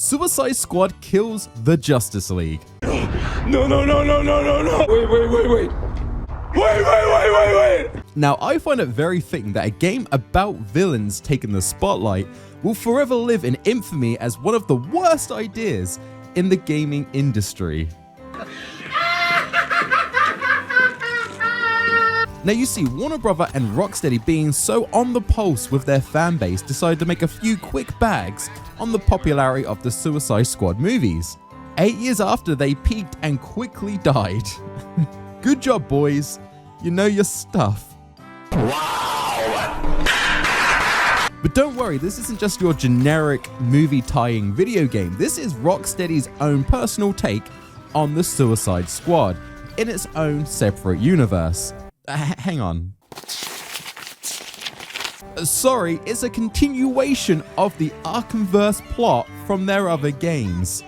Suicide Squad kills the Justice League. No. Wait. Now, I find it very fitting that a game about villains taking the spotlight will forever live in infamy as one of the worst ideas in the gaming industry. Now you see, Warner Bros. And Rocksteady, being so on the pulse with their fan base, decided to make a few quick bags on the popularity of the Suicide Squad movies. 8 years after they peaked and quickly died. Good job, boys. You know your stuff. Wow! But don't worry, this isn't just your generic movie tying video game. This is Rocksteady's own personal take on the Suicide Squad in its own separate universe. Hang on. Sorry, it's a continuation of the Arkhamverse plot from their other games.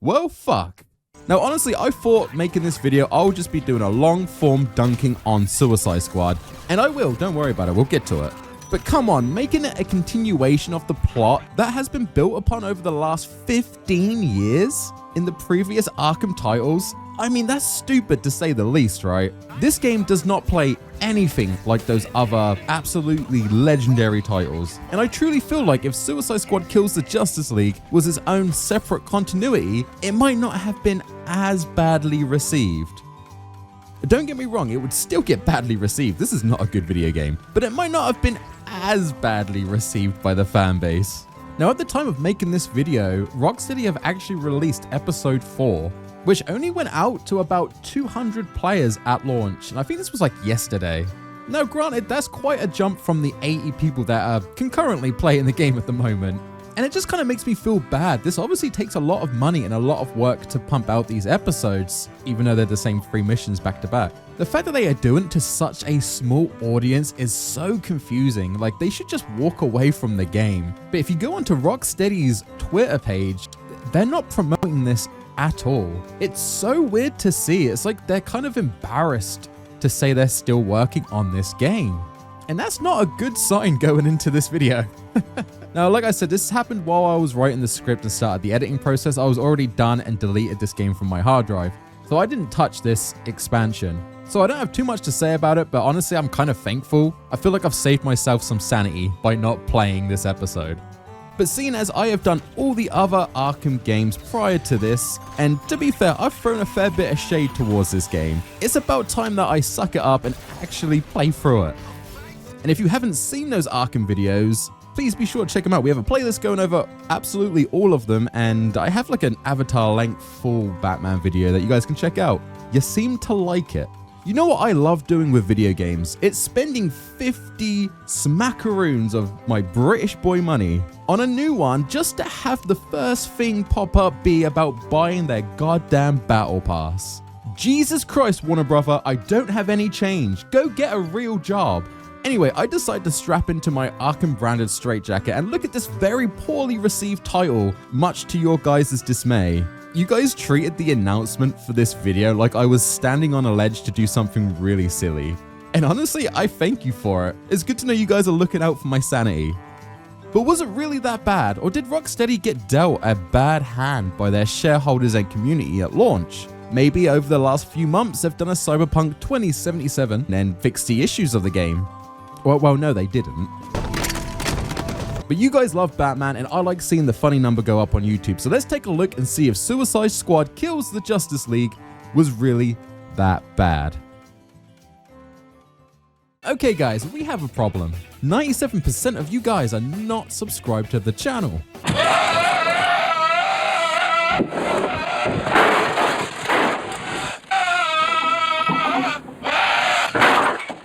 Well, fuck. Now, honestly, I thought making this video, I'll just be doing a long form dunking on Suicide Squad. And I will, don't worry about it, we'll get to it. But come on, making it a continuation of the plot that has been built upon over the last 15 years in the previous Arkham titles, I mean, that's stupid to say the least, right? This game does not play anything like those other absolutely legendary titles. And I truly feel like if Suicide Squad Kills the Justice League was its own separate continuity, it might not have been as badly received. Don't get me wrong, it would still get badly received. This is not a good video game, but it might not have been as badly received by the fan base. Now, at the time of making this video, Rocksteady have actually released episode 4, which only went out to about 200 players at launch, and I think this was like yesterday. Now granted, that's quite a jump from the 80 people that are concurrently playing the game at the moment, and it just kind of makes me feel bad. This obviously takes a lot of money and a lot of work to pump out these episodes, even though they're the same 3 missions back to back. The fact that they are doing it to such a small audience is so confusing. Like, they should just walk away from the game. But if you go onto Rocksteady's Twitter page, they're not promoting this at all. It's so weird to see. It's like they're kind of embarrassed to say they're still working on this game. And that's not a good sign going into this video. Now, like I said, this happened while I was writing the script and started the editing process. I was already done and deleted this game from my hard drive, so I didn't touch this expansion. So I don't have too much to say about it, but honestly, I'm kind of thankful. I feel like I've saved myself some sanity by not playing this episode. But seeing as I have done all the other Arkham games prior to this, and to be fair, I've thrown a fair bit of shade towards this game, it's about time that I suck it up and actually play through it. And if you haven't seen those Arkham videos, please be sure to check them out. We have a playlist going over absolutely all of them, and I have like an avatar-length full Batman video that you guys can check out. You seem to like it. You know what I love doing with video games? It's spending 50 smackaroons of my British boy money on a new one just to have the first thing pop up be about buying their goddamn battle pass. Jesus Christ, Warner Brother, I don't have any change. Go get a real job. Anyway, I decided to strap into my Arkham branded straitjacket and look at this very poorly received title, much to your guys' dismay. You guys treated the announcement for this video like I was standing on a ledge to do something really silly. And honestly, I thank you for it. It's good to know you guys are looking out for my sanity. But was it really that bad, or did Rocksteady get dealt a bad hand by their shareholders and community at launch? Maybe over the last few months they've done a Cyberpunk 2077 and fixed the issues of the game. Well, no, they didn't. But you guys love Batman, and I like seeing the funny number go up on YouTube. So let's take a look and see if Suicide Squad Kills the Justice League was really that bad. Okay guys, we have a problem. 97% of you guys are not subscribed to the channel.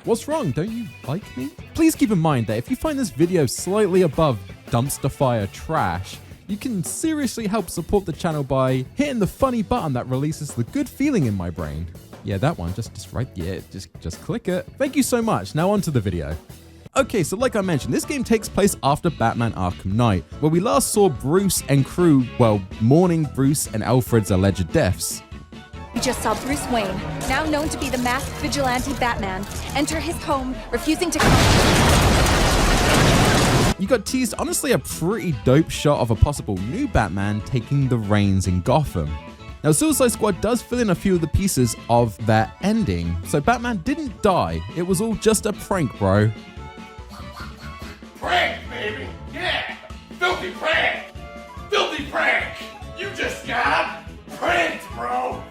What's wrong? Don't you like me? Please keep in mind that if you find this video slightly above dumpster fire trash, you can seriously help support the channel by hitting the funny button that releases the good feeling in my brain. Yeah, that one, just right, yeah, just click it. Thank you so much. Now on to the video. Okay, so like I mentioned, this game takes place after Batman Arkham Knight, where we last saw Bruce and crew, well, mourning Bruce and Alfred's alleged deaths. We just saw Bruce Wayne, now known to be the masked vigilante Batman, enter his home, refusing to come. you got teased honestly a pretty dope shot of a possible new Batman taking the reins in Gotham. Now, Suicide Squad does fill in a few of the pieces of that ending, so Batman didn't die. It was all just a prank, bro. Prank, baby! Yeah! Filthy prank! Filthy prank! You just got pranked, bro!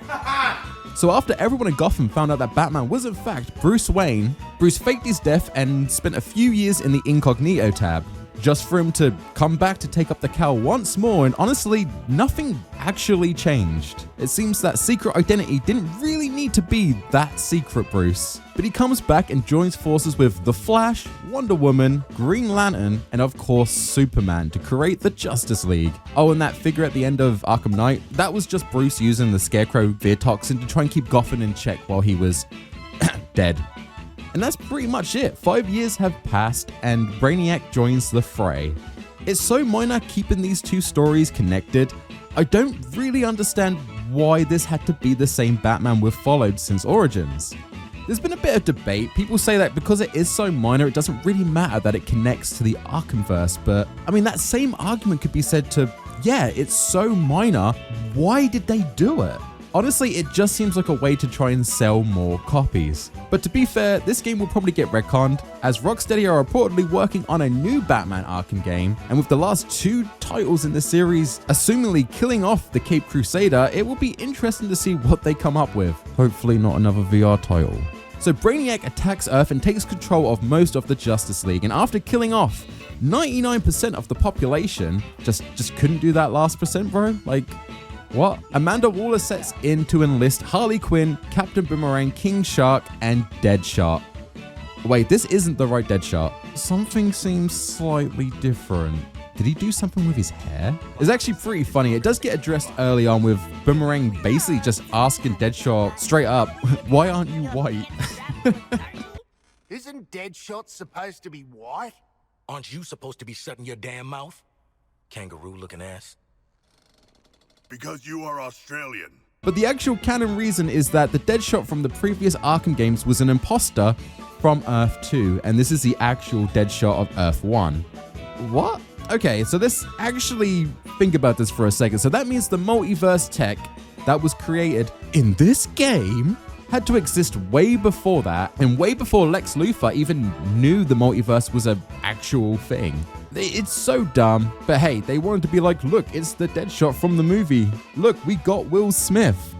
So after everyone in Gotham found out that Batman was in fact Bruce Wayne, Bruce faked his death and spent a few years in the incognito tab, just for him to come back to take up the cowl once more, and honestly, nothing actually changed. It seems that secret identity didn't really need to be that secret, Bruce. But he comes back and joins forces with The Flash, Wonder Woman, Green Lantern, and of course Superman to create the Justice League. Oh, and that figure at the end of Arkham Knight, that was just Bruce using the Scarecrow fear toxin to try and keep Gotham in check while he was dead. And that's pretty much it. 5 years have passed and Brainiac joins the fray. It's so minor keeping these two stories connected. I don't really understand why this had to be the same Batman we've followed since Origins. There's been a bit of debate. People say that because it is so minor, it doesn't really matter that it connects to the Arkhamverse, but I mean, that same argument could be said to, yeah, it's so minor, why did they do it? Honestly, it just seems like a way to try and sell more copies. But to be fair, this game will probably get retconned, as Rocksteady are reportedly working on a new Batman Arkham game, and with the last 2 titles in the series assumingly killing off the Caped Crusader, it will be interesting to see what they come up with. Hopefully not another VR title. So Brainiac attacks Earth and takes control of most of the Justice League, and after killing off 99% of the population, just couldn't do that last percent, bro? Like, what? Amanda Waller sets in to enlist Harley Quinn, Captain Boomerang, King Shark, and Deadshot. Wait, this isn't the right Deadshot. Something seems slightly different. Did he do something with his hair? It's actually pretty funny. It does get addressed early on with Boomerang basically just asking Deadshot straight up, why aren't you white? Isn't Deadshot supposed to be white? Aren't you supposed to be shutting your damn mouth? Kangaroo-looking ass. Because you are Australian. But the actual canon reason is that the Deadshot from the previous Arkham games was an imposter from Earth 2, and this is the actual Deadshot of Earth 1. What? Okay, so let's actually think about this for a second. So that means the multiverse tech that was created in this game had to exist way before that, and way before Lex Luthor even knew the multiverse was an actual thing. It's so dumb, but hey, they wanted to be like, look, it's the Deadshot from the movie. Look, we got Will Smith.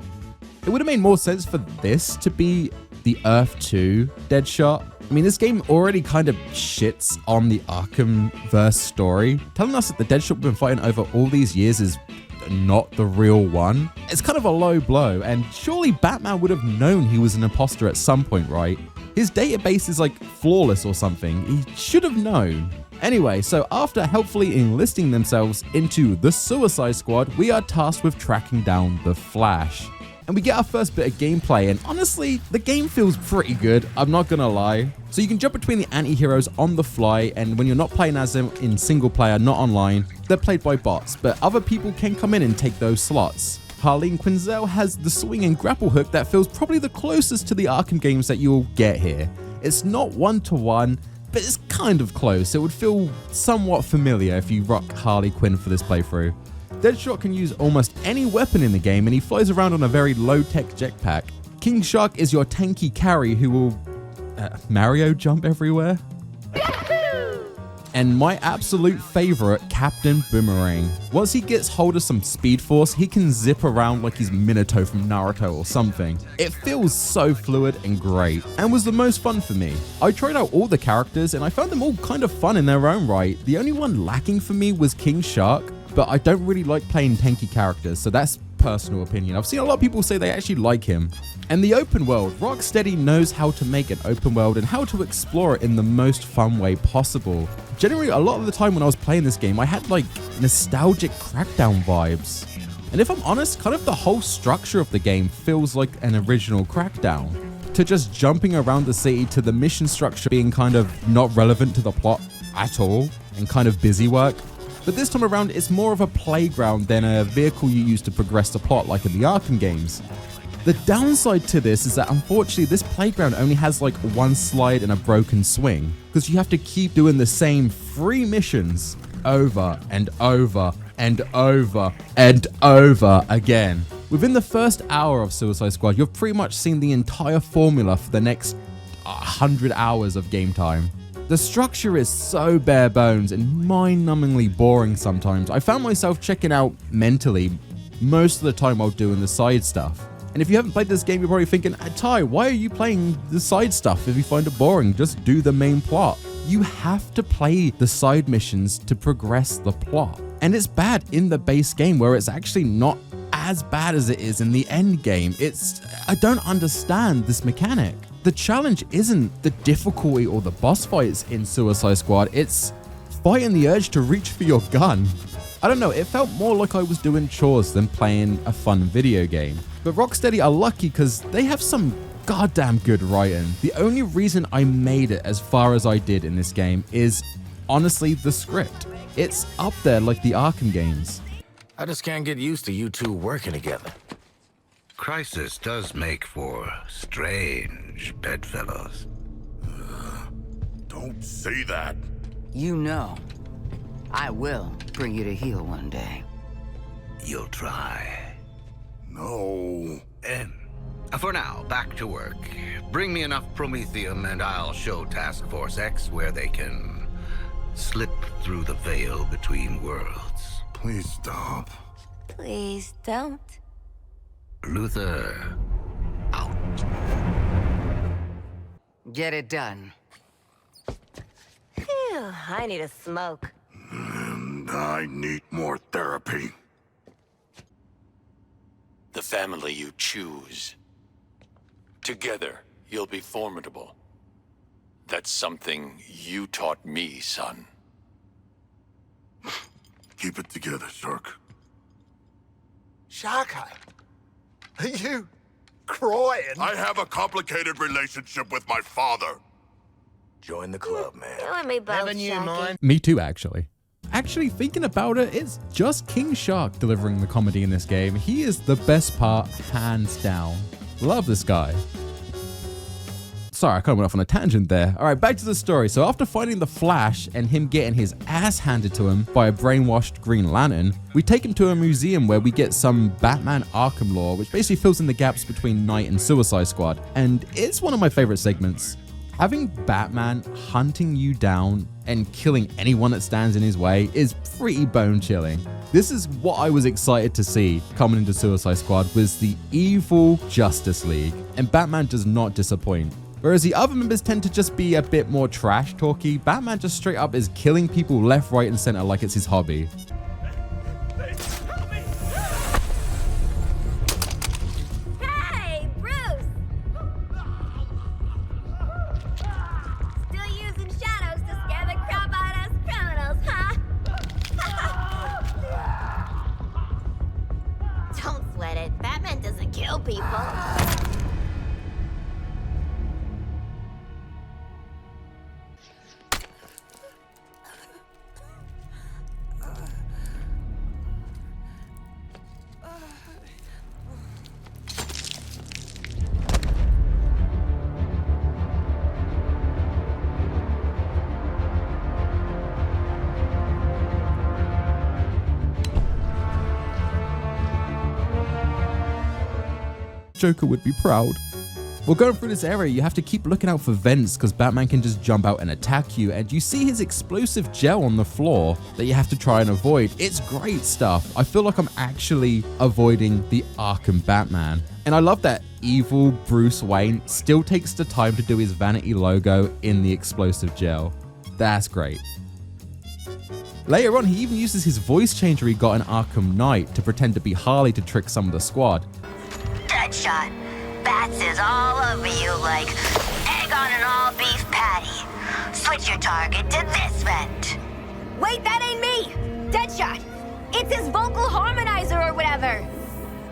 It would have made more sense for this to be the Earth 2 Deadshot. I mean, this game already kind of shits on the Arkhamverse story, telling us that the Deadshot we've been fighting over all these years is not the real one. It's kind of a low blow, and surely Batman would have known he was an imposter at some point, right? His database is like flawless or something. He should have known. Anyway, so after helpfully enlisting themselves into the Suicide Squad, we are tasked with tracking down the Flash. And we get our first bit of gameplay, and honestly, the game feels pretty good, I'm not gonna lie. So you can jump between the anti-heroes on the fly, and when you're not playing as them in single player, not online, they're played by bots, but other people can come in and take those slots. Harleen Quinzel has the swing and grapple hook that feels probably the closest to the Arkham games that you'll get here. It's not one-to-one, but it's kind of close. It would feel somewhat familiar if you rock Harley Quinn for this playthrough. Deadshot can use almost any weapon in the game, and he flies around on a very low-tech jetpack. King Shark is your tanky carry who will Mario jump everywhere. And my absolute favorite, Captain Boomerang. Once he gets hold of some speed force, he can zip around like he's Minato from Naruto or something. It feels so fluid and great, and was the most fun for me. I tried out all the characters, and I found them all kind of fun in their own right. The only one lacking for me was King Shark, but I don't really like playing tanky characters, so that's personal opinion. I've seen a lot of people say they actually like him. And the open world, Rocksteady knows how to make an open world and how to explore it in the most fun way possible. Generally, a lot of the time when I was playing this game, I had like nostalgic Crackdown vibes. And if I'm honest, kind of the whole structure of the game feels like an original Crackdown. To just jumping around the city, to the mission structure being kind of not relevant to the plot at all, and kind of busy work. But this time around, it's more of a playground than a vehicle you use to progress the plot like in the Arkham games. The downside to this is that unfortunately this playground only has like one slide and a broken swing, because you have to keep doing the same 3 missions over and over and over and over again. Within the first hour of Suicide Squad, you've pretty much seen the entire formula for the next 100 hours of game time. The structure is so bare bones and mind-numbingly boring sometimes. I found myself checking out mentally most of the time while doing the side stuff. And if you haven't played this game, you're probably thinking, Ty, why are you playing the side stuff if you find it boring? Just do the main plot. You have to play the side missions to progress the plot. And it's bad in the base game, where it's actually not as bad as it is in the end game. I don't understand this mechanic. The challenge isn't the difficulty or the boss fights in Suicide Squad, it's fighting the urge to reach for your gun. I don't know, it felt more like I was doing chores than playing a fun video game. But Rocksteady are lucky because they have some goddamn good writing. The only reason I made it as far as I did in this game is honestly the script. It's up there like the Arkham games. I just can't get used to you two working together. Crisis does make for strange bedfellows. Don't say that. You know, I will bring you to heel one day. You'll try. No. For now, back to work. Bring me enough promethium and I'll show Task Force X where they can slip through the veil between worlds. Please stop. Please don't. Luther, out. Get it done. Phew, I need a smoke. And I need more therapy. The family you choose. Together, you'll be formidable. That's something you taught me, son. Keep it together, Shark. Sharko, are you crying? I have a complicated relationship with my father. Join the club, man. You and me both, Haven't you Sharky. mind? Me too, actually. Actually, thinking about it, it's just King Shark delivering the comedy in this game. He is the best part, hands down. Love this guy. Sorry, I kind of went off on a tangent there. All right, back to the story. So after finding the Flash and him getting his ass handed to him by a brainwashed Green Lantern, we take him to a museum where we get some Batman Arkham lore, which basically fills in the gaps between Knight and Suicide Squad. And it's one of my favorite segments. Having Batman hunting you down and killing anyone that stands in his way is pretty bone-chilling. This is what I was excited to see coming into Suicide Squad, was the evil Justice League, and Batman does not disappoint. Whereas the other members tend to just be a bit more trash talky, Batman just straight up is killing people left, right, and center like it's his hobby. Hey, Bruce! Still using shadows to scare the crap out of us criminals, huh? Don't sweat it. Batman doesn't kill people. Joker would be proud. Well, going through this area, you have to keep looking out for vents because Batman can just jump out and attack you, and you see his explosive gel on the floor that you have to try and avoid. It's great stuff. I feel like I'm actually avoiding the Arkham Batman. And I love that evil Bruce Wayne still takes the time to do his vanity logo in the explosive gel. That's great. Later on, he even uses his voice changer he got in Arkham Knight to pretend to be Harley to trick some of the squad. Deadshot. Bats is all over you like egg on an all-beef patty. Switch your target to this vent. Wait, that ain't me! Deadshot! It's his vocal harmonizer or whatever!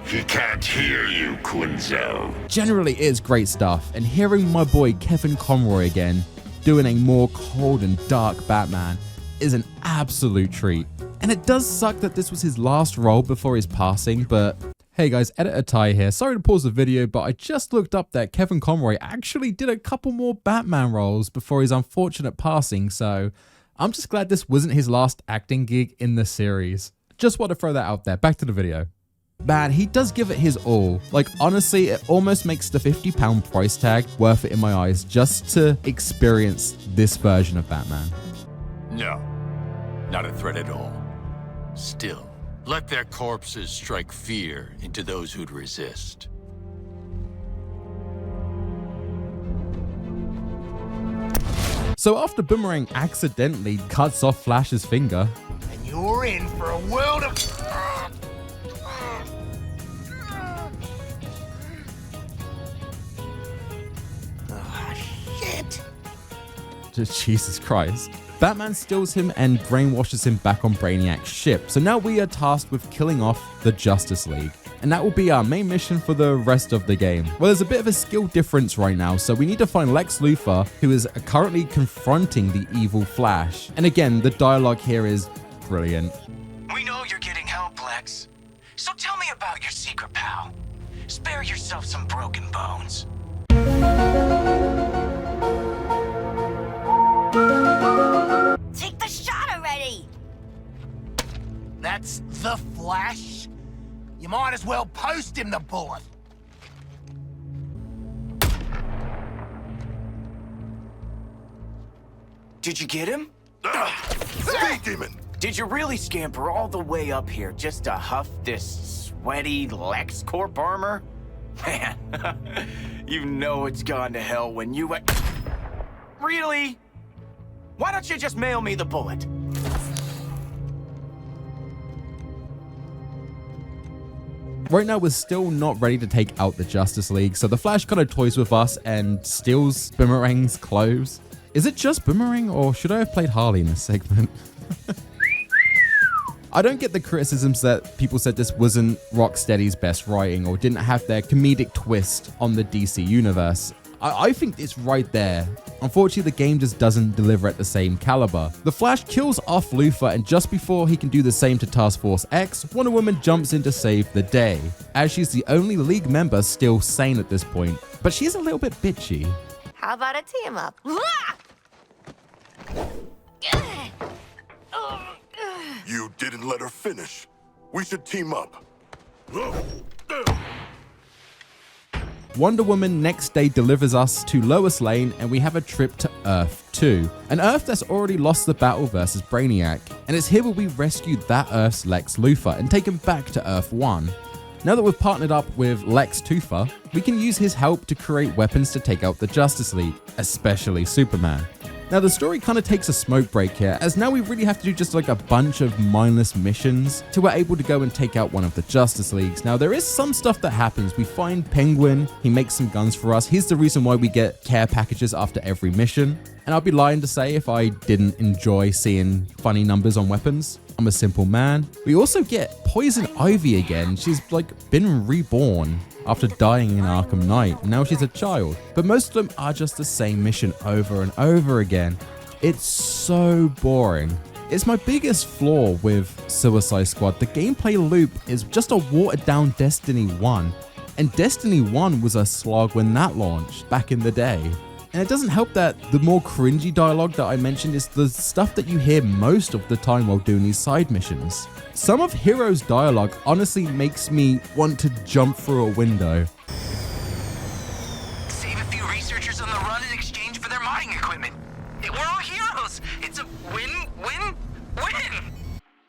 He can't hear you, Quinzel. Generally, it is great stuff, and hearing my boy Kevin Conroy again doing a more cold and dark Batman is an absolute treat. And it does suck that this was his last role before his passing, but Hey guys, Editor Ty here. Sorry to pause the video, but I just looked up that Kevin Conroy actually did a couple more Batman roles before his unfortunate passing, so I'm just glad this wasn't his last acting gig in the series. Just want to throw that out there. Back to the video. Man, he does give it his all. Like, honestly, it almost makes the £50 price tag worth it in my eyes just to experience this version of Batman. No, not a threat at all. Still, let their corpses strike fear into those who'd resist. So after Boomerang accidentally cuts off Flash's finger, And you're in for a world of... shit. just Jesus Christ, Batman steals him and brainwashes him back on Brainiac's ship. So now we are tasked with killing off the Justice League. And that will be our main mission for the rest of the game. Well, there's a bit of a skill difference right now, so we need to find Lex Luthor, who is currently confronting the evil Flash. And again, the dialogue here is brilliant. We know you're getting help, Lex. So tell me about your secret pal. Spare yourself some broken bones. Take the shot already! That's the Flash? You might as well post him the bullet. Did you get him? Speed demon! Did you really scamper all the way up here just to huff this sweaty LexCorp armor? Man, you know it's gone to hell when you... Really? Why don't you just mail me the bullet? Right now, we're still not ready to take out the Justice League, so the Flash kind of toys with us and steals Boomerang's clothes. Is it just Boomerang, or should I have played Harley in this segment? I don't get the criticisms that people said this wasn't Rocksteady's best writing or didn't have their comedic twist on the DC universe. I think it's right there. Unfortunately, the game just doesn't deliver at the same caliber. The Flash kills off Luthor, and just before he can do the same to Task Force X, Wonder Woman jumps in to save the day, as she's the only League member still sane at this point. But she's a little bit bitchy. How about a team up? You didn't let her finish. We should team up. Wonder Woman next day delivers us to Lois Lane, and we have a trip to Earth 2, an Earth that's already lost the battle versus Brainiac, and it's here where we rescue that Earth's Lex Luthor and take him back to Earth 1. Now that we've partnered up with Lex Luthor, we can use his help to create weapons to take out the Justice League, especially Superman. Now the story kind of takes a smoke break here, as now we really have to do just like a bunch of mindless missions till we're able to go and take out one of the Justice Leagues. Now there is some stuff that happens. We find Penguin, he makes some guns for us. Here's the reason why we get care packages after every mission. And I'll be lying to say if I didn't enjoy seeing funny numbers on weapons. I'm a simple man. We also get Poison Ivy again. She's like been reborn after dying in Arkham Knight. Now she's a child. But most of them are just the same mission over and over again. It's so boring. It's my biggest flaw with Suicide Squad. The gameplay loop is just a watered down Destiny 1. And Destiny 1 was a slog when that launched back in the day. And it doesn't help that the more cringy dialogue that I mentioned is the stuff that you hear most of the time while doing these side missions. Some of Hero's dialogue honestly makes me want to jump through a window. Save a few researchers on the run in exchange for their mining equipment. We're all heroes. It's a win-win-win.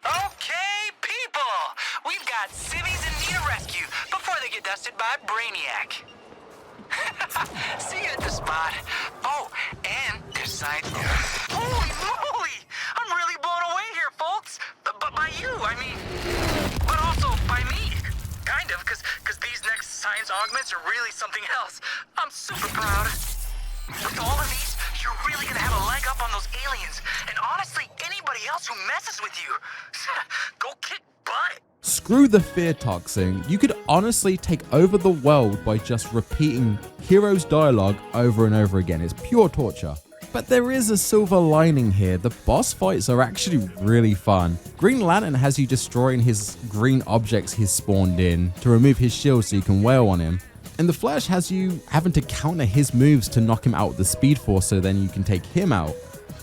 Okay, people. We've got civvies in need of rescue before they get dusted by Brainiac. See you at the spot. Oh, and there's side. Holy moly! I'm really blown away here, folks. But by you, I mean, but also by me. Kind of, because these next science augments are really something else. I'm super proud. With all of these, you're really gonna have a leg up on those aliens. And honestly, anybody else who messes with you, go kick butt. Screw the fear toxin. You could honestly take over the world by just repeating Hero's dialogue over and over again. It's pure torture. But there is a silver lining here. The boss fights are actually really fun. Green Lantern has you destroying his green objects he's spawned in to remove his shield so you can wail on him. And the Flash has you having to counter his moves to knock him out with the Speed Force so then you can take him out.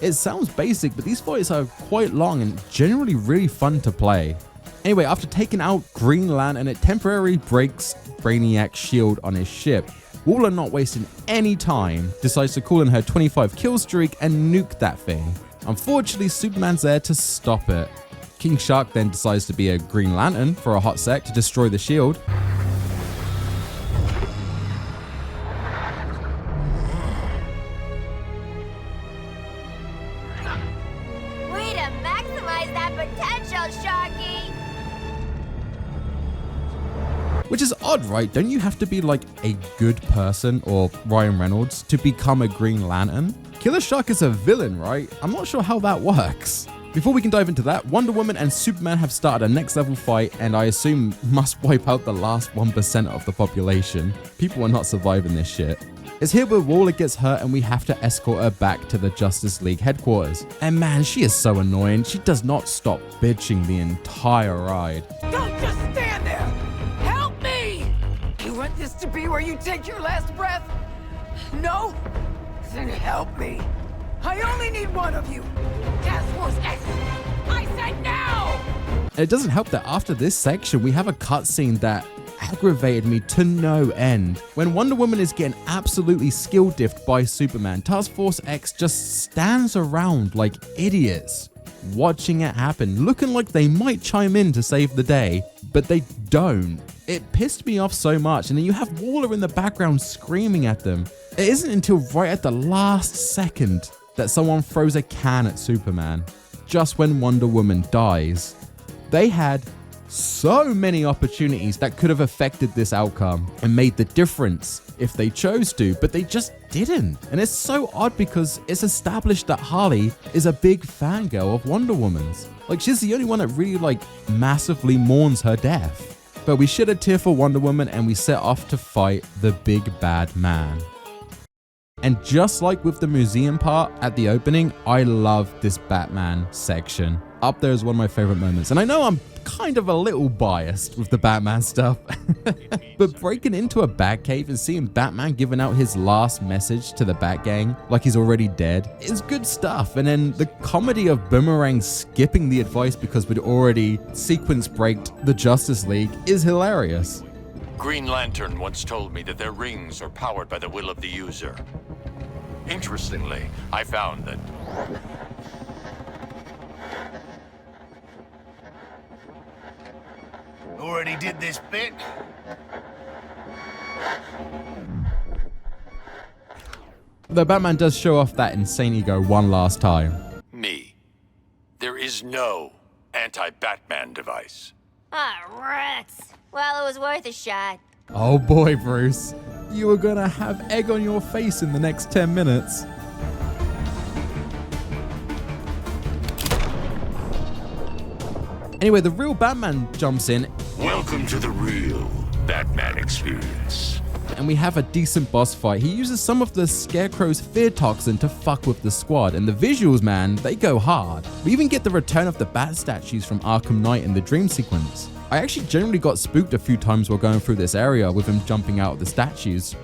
It sounds basic, but these fights are quite long and generally really fun to play. Anyway, after taking out Green Lantern, it temporarily breaks Brainiac's shield on his ship. Waller, not wasting any time, decides to call in her 25 kill streak and nuke that thing. Unfortunately, Superman's there to stop it. King Shark then decides to be a Green Lantern for a hot sec to destroy the shield. Way to maximize that potential, Sharky! Which is odd, right? Don't you have to be like a good person or Ryan Reynolds to become a Green Lantern? Killer Shark is a villain, right? I'm not sure how that works. Before we can dive into that, Wonder Woman and Superman have started a next level fight and I assume must wipe out the last 1% of the population. People are not surviving this shit. It's here where Waller gets hurt and we have to escort her back to the Justice League headquarters. And man, she is so annoying. She does not stop bitching the entire ride. Don't just stand there! Help me! You want this to be where you take your last breath? No? Then help me. I only need one of you. Task Force X! I said now! And it doesn't help that after this section, we have a cutscene that aggravated me to no end. When Wonder Woman is getting absolutely skill diffed by Superman, Task Force X just stands around like idiots, watching it happen, looking like they might chime in to save the day, but they don't. It pissed me off so much, and then you have Waller in the background screaming at them. It isn't until right at the last second that someone throws a can at Superman, just when Wonder Woman dies. They had so many opportunities that could have affected this outcome and made the difference if they chose to, but they just didn't. And it's so odd because it's established that Harley is a big fangirl of Wonder Woman's. Like, she's the only one that really like massively mourns her death. But we shed a tear for Wonder Woman and we set off to fight the big bad man. And just like with the museum part at the opening, I love this Batman section. Up there is one of my favorite moments. And I know I'm kind of a little biased with the Batman stuff, but breaking into a Batcave and seeing Batman giving out his last message to the Batgang like he's already dead is good stuff. And then the comedy of Boomerang skipping the advice because we'd already sequence braked the Justice League is hilarious. Green Lantern once told me that their rings are powered by the will of the user. Interestingly, I found that Already did this bit. The Batman does show off that insane ego one last time. me. There is no anti-Batman device. Ah, rats. Well, it was worth a shot. Oh boy, Bruce. You are gonna have egg on your face in the next 10 minutes. Anyway, the real Batman jumps in. Welcome to the real Batman experience. And we have a decent boss fight. He uses some of the Scarecrow's fear toxin to fuck with the squad. And the visuals, man, they go hard. We even get the return of the bat statues from Arkham Knight in the dream sequence. I actually generally got spooked a few times while going through this area with him jumping out of the statues.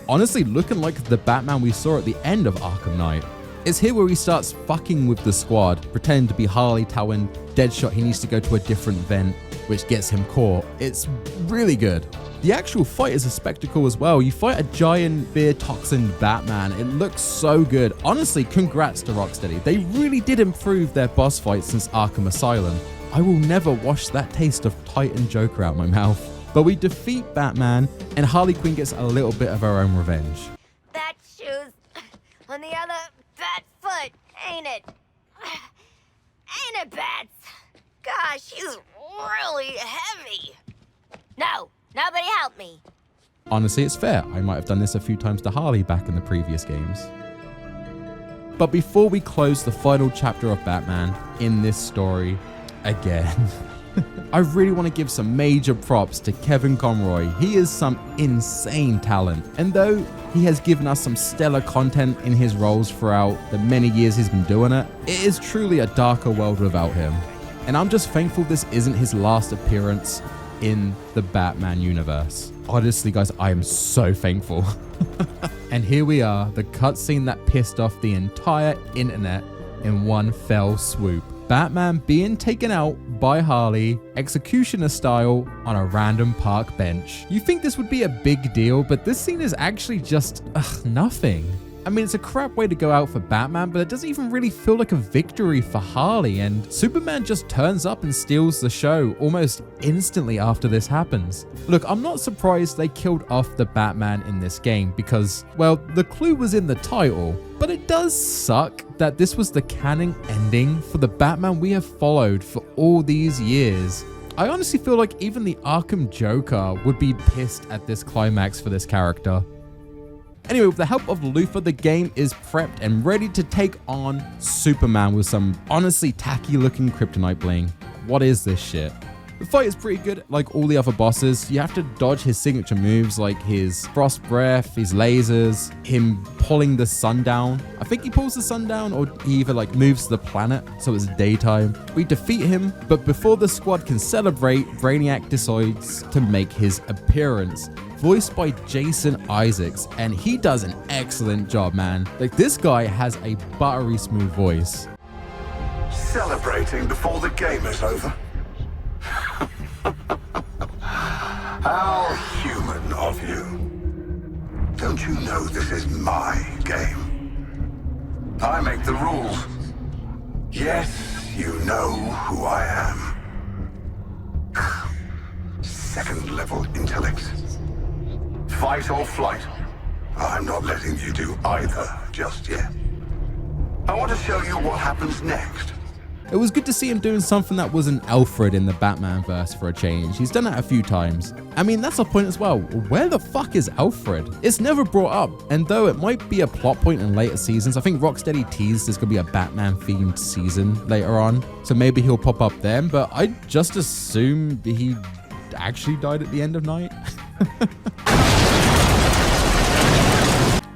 Honestly, looking like the Batman we saw at the end of Arkham Knight. It's here where he starts fucking with the squad, pretending to be Harley, telling Deadshot he needs to go to a different vent, which gets him caught. It's really good. The actual fight is a spectacle as well. You fight a giant fear toxin Batman. It looks so good. Honestly, congrats to Rocksteady. They really did improve their boss fight since Arkham Asylum. I will never wash that taste of Titan Joker out my mouth. But we defeat Batman, and Harley Quinn gets a little bit of her own revenge. That shoe's on the other bat foot, ain't it? Ain't it, Bats? Gosh, he's really heavy. No, nobody help me. Honestly, it's fair. I might have done this a few times to Harley back in the previous games. But before we close the final chapter of Batman in this story, again, I really want to give some major props to Kevin Conroy. He is some insane talent. And though he has given us some stellar content in his roles throughout the many years he's been doing it, it is truly a darker world without him. And I'm just thankful this isn't his last appearance in the Batman universe. Honestly, guys, I am so thankful. And here we are, the cutscene that pissed off the entire internet in one fell swoop. Batman being taken out by Harley, executioner style, on a random park bench. You think this would be a big deal, but this scene is actually just nothing. I mean, it's a crap way to go out for Batman, but it doesn't even really feel like a victory for Harley, and Superman just turns up and steals the show almost instantly after this happens. Look, I'm not surprised they killed off the Batman in this game because, well, the clue was in the title, but it does suck that this was the canon ending for the Batman we have followed for all these years. I honestly feel like even the Arkham Joker would be pissed at this climax for this character. Anyway, with the help of Luthor, the game is prepped and ready to take on Superman with some honestly tacky looking kryptonite bling. What is this shit? The fight is pretty good, like all the other bosses. You have to dodge his signature moves like his frost breath, his lasers, him pulling the sun down. I think he pulls the sun down or he either like moves the planet so it's daytime. We defeat him, but before the squad can celebrate, Brainiac decides to make his appearance. Voiced by Jason Isaacs, and he does an excellent job, man. Like, this guy has a buttery smooth voice. Celebrating before the game is over? How human of you. Don't you know this is my game? I make the rules. Yes, you know who I am. Second level intellect. Fight or flight. I'm not letting you do either just yet. I want to show you what happens next. It was good to see him doing something that wasn't Alfred in the Batman verse for a change. He's done it a few times. I mean, that's a point as well. Where the fuck is Alfred? It's never brought up, and though it might be a plot point in later seasons, I think Rocksteady teased there's gonna be a Batman themed season later on, so maybe he'll pop up then, but I just assume he actually died at the end of night.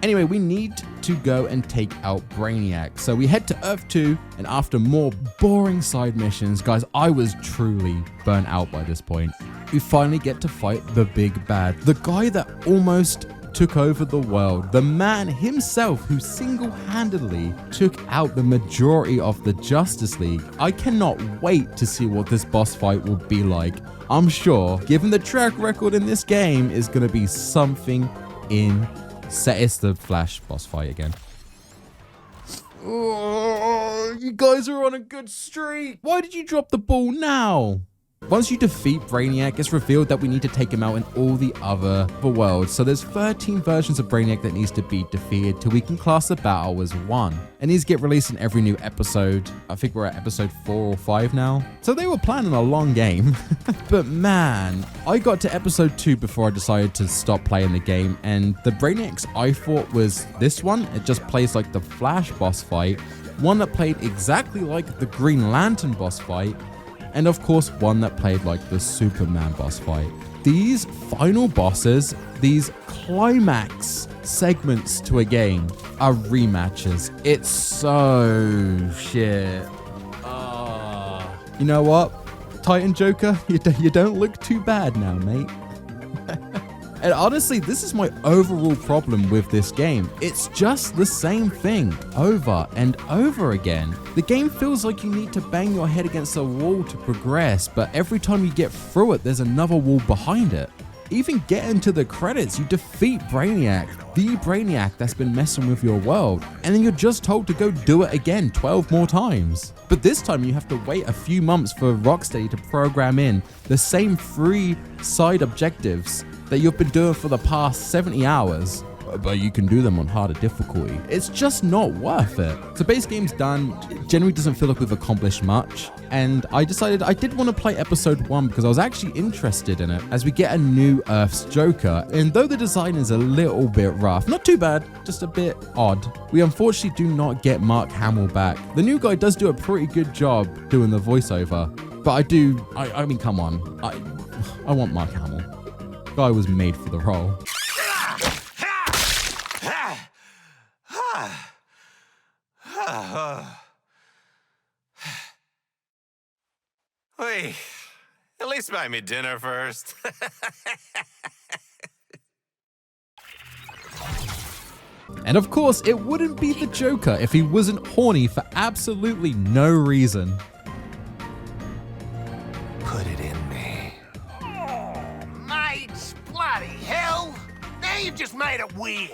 Anyway, we need to go and take out Brainiac. So we head to Earth 2, and after more boring side missions, guys, I was truly burnt out by this point. We finally get to fight the big bad, the guy that almost took over the world, the man himself who single-handedly took out the majority of the Justice League. I cannot wait to see what this boss fight will be like. I'm sure, given the track record in this game, is going to be something it's the Flash boss fight again. Oh, you guys are on a good streak. Why did you drop the ball now? Once you defeat Brainiac, it's revealed that we need to take him out in all the other worlds. So there's 13 versions of Brainiac that needs to be defeated till we can class the battle as one. And these get released in every new episode. I think we're at episode 4 or 5 now. So they were planning a long game. But man, I got to episode 2 before I decided to stop playing the game. And the Brainiacs I thought was this one. It just plays like the Flash boss fight. One that played exactly like the Green Lantern boss fight. And of course, one that played like the Superman boss fight. These final bosses, these climax segments to a game are rematches. It's so shit. You know what? Titan Joker, you don't look too bad now, mate. And honestly, this is my overall problem with this game. It's just the same thing over and over again. The game feels like you need to bang your head against a wall to progress, but every time you get through it, there's another wall behind it. Even getting to the credits, you defeat Brainiac, the Brainiac that's been messing with your world, and then you're just told to go do it again 12 more times. But this time you have to wait a few months for Rocksteady to program in the same 3 side objectives that you've been doing for the past 70 hours, but you can do them on harder difficulty. It's just not worth it. So base game's done. It generally doesn't feel like we've accomplished much, and I decided I did want to play episode 1 because I was actually interested in it, as we get a new Earth's Joker, and though the design is a little bit rough, not too bad, just a bit odd, we unfortunately do not get Mark Hamill back. The new guy does do a pretty good job doing the voiceover, But I mean, come on. I want Mark Hamill. Guy was made for the role. Wait, at least buy me dinner first. And of course, it wouldn't be the Joker if he wasn't horny for absolutely no reason. Put it in me. Oh, mate, bloody hell. Now you've just made it weird.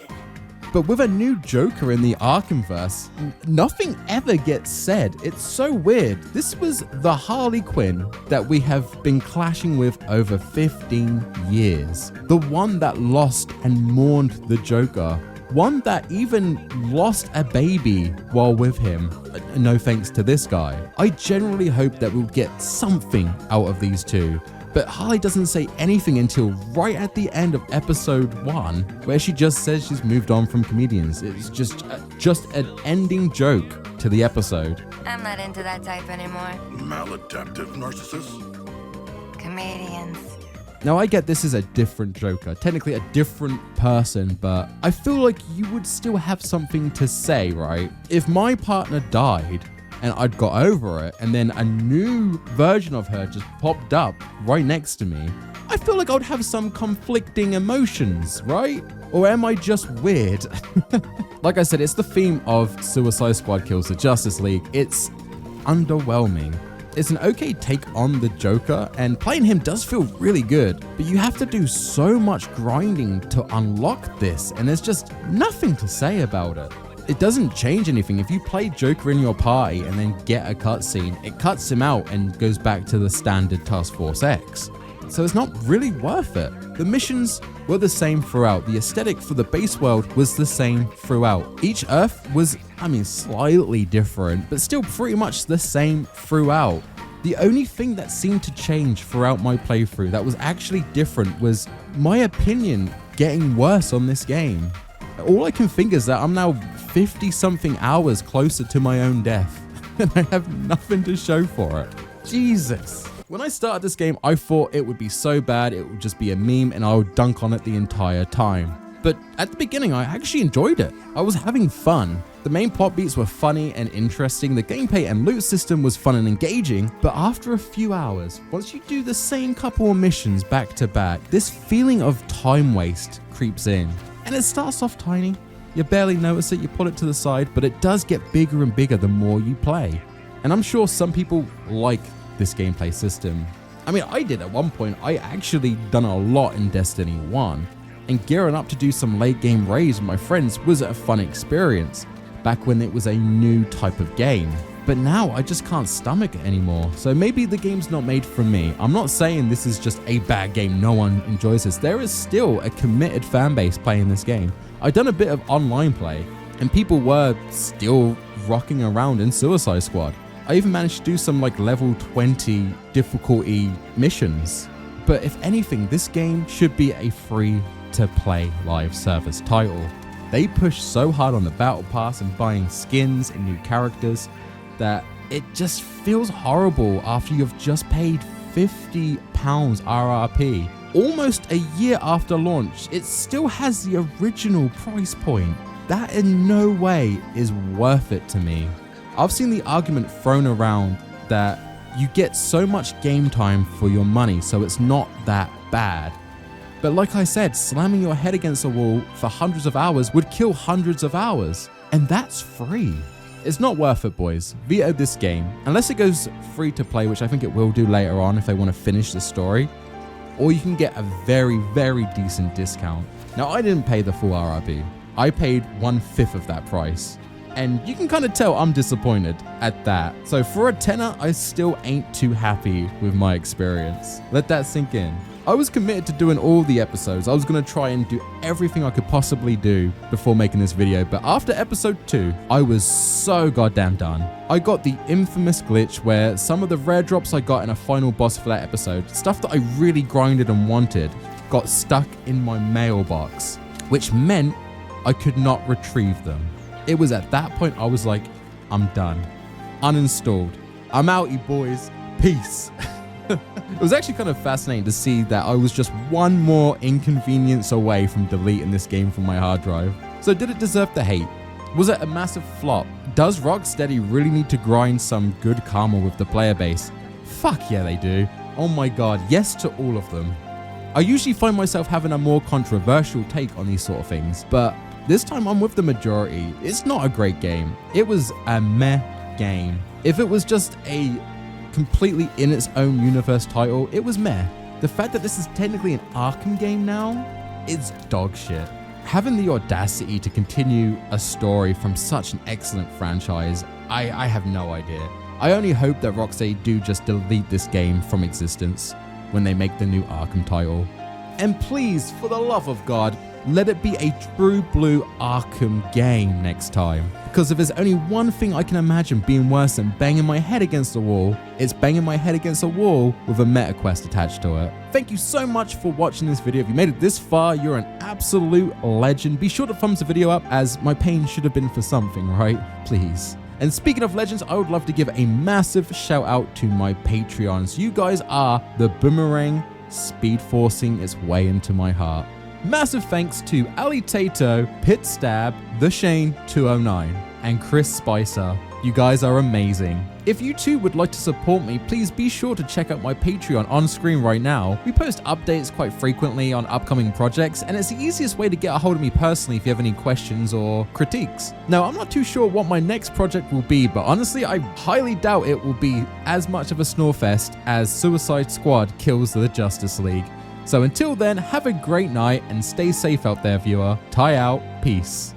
But with a new Joker in the Arkhamverse, nothing ever gets said. It's so weird. This was the Harley Quinn that we have been clashing with over 15 years. The one that lost and mourned the Joker. One that even lost a baby while with him. No thanks to this guy. I generally hope that we'll get something out of these two. But Harley doesn't say anything until right at the end of episode 1, where she just says she's moved on from comedians. It's just an ending joke to the episode. I'm not into that type anymore. Maladaptive narcissist? Comedians. Now I get this is a different Joker, technically a different person, but I feel like you would still have something to say, right? If my partner died, and I'd got over it, and then a new version of her just popped up right next to me, I feel like I would have some conflicting emotions, right? Or am I just weird? Like I said, it's the theme of Suicide Squad kills the Justice League. It's underwhelming. It's an okay take on the Joker, and playing him does feel really good, but you have to do so much grinding to unlock this, and there's just nothing to say about it. It doesn't change anything. If you play Joker in your party and then get a cutscene, it cuts him out and goes back to the standard Task Force X. So it's not really worth it. The missions were the same throughout. The aesthetic for the base world was the same throughout. Each Earth was, slightly different, but still pretty much the same throughout. The only thing that seemed to change throughout my playthrough that was actually different was my opinion getting worse on this game. All I can think is that I'm now 50 something hours closer to my own death, and I have nothing to show for it. Jesus. When I started this game, I thought it would be so bad, it would just be a meme and I would dunk on it the entire time. But at the beginning, I actually enjoyed it. I was having fun. The main plot beats were funny and interesting, the gameplay and loot system was fun and engaging, but after a few hours, once you do the same couple of missions back to back, this feeling of time waste creeps in. And it starts off tiny. You barely notice it, you put it to the side, but it does get bigger and bigger the more you play. And I'm sure some people like this gameplay system. I did at one point. I actually done a lot in Destiny 1, and gearing up to do some late game raids with my friends was a fun experience, back when it was a new type of game. But now I just can't stomach it anymore. So maybe the game's not made for me. I'm not saying this is just a bad game, no one enjoys this. There is still a committed fan base playing this game. I've done a bit of online play, and people were still rocking around in Suicide Squad. I even managed to do some level 20 difficulty missions. But if anything, this game should be a free to play live service title. They push so hard on the battle pass and buying skins and new characters that it just feels horrible after you've just paid £50 RRP. Almost a year after launch, it still has the original price point. That in no way is worth it to me. I've seen the argument thrown around that you get so much game time for your money, so it's not that bad. But like I said, slamming your head against a wall for hundreds of hours would kill hundreds of hours, and that's free. It's not worth it, boys. Veto this game, unless it goes free to play, which I think it will do later on if they want to finish the story, or you can get a very, very decent discount. Now, I didn't pay the full RRP. I paid 1/5 of that price. And you can kind of tell I'm disappointed at that. So for a tenner, I still ain't too happy with my experience. Let that sink in. I was committed to doing all the episodes. I was going to try and do everything I could possibly do before making this video. But after episode 2, I was so goddamn done. I got the infamous glitch where some of the rare drops I got in a final boss for that episode, stuff that I really grinded and wanted, got stuck in my mailbox, which meant I could not retrieve them. It was at that point I was like, I'm done. Uninstalled. I'm outie, boys. Peace. It was actually kind of fascinating to see that I was just one more inconvenience away from deleting this game from my hard drive. So did it deserve the hate? Was it a massive flop? Does Rocksteady really need to grind some good karma with the player base? Fuck yeah, they do. Oh my god, yes to all of them. I usually find myself having a more controversial take on these sort of things, but this time I'm with the majority. It's not a great game. It was a meh game. If it was just a completely in its own universe title, it was meh. The fact that this is technically an Arkham game now, it's dog shit. Having the audacity to continue a story from such an excellent franchise, I have no idea. I only hope that Rocksteady do just delete this game from existence when they make the new Arkham title. And please, for the love of God, let it be a true blue Arkham game next time. Because if there's only one thing I can imagine being worse than banging my head against a wall, it's banging my head against a wall with a meta quest attached to it. Thank you so much for watching this video. If you made it this far, you're an absolute legend. Be sure to thumbs the video up, as my pain should have been for something, right? Please. And speaking of legends, I would love to give a massive shout out to my Patreons. You guys are the boomerang speed forcing its way into my heart. Massive thanks to Ali Tato, Pit Stab, The Shane 209, and Chris Spicer. You guys are amazing. If you too would like to support me, please be sure to check out my Patreon on screen right now. We post updates quite frequently on upcoming projects, and it's the easiest way to get a hold of me personally if you have any questions or critiques. Now, I'm not too sure what my next project will be, but honestly, I highly doubt it will be as much of a snorefest as Suicide Squad kills the Justice League. So until then, have a great night and stay safe out there, viewer. Tie out. Peace.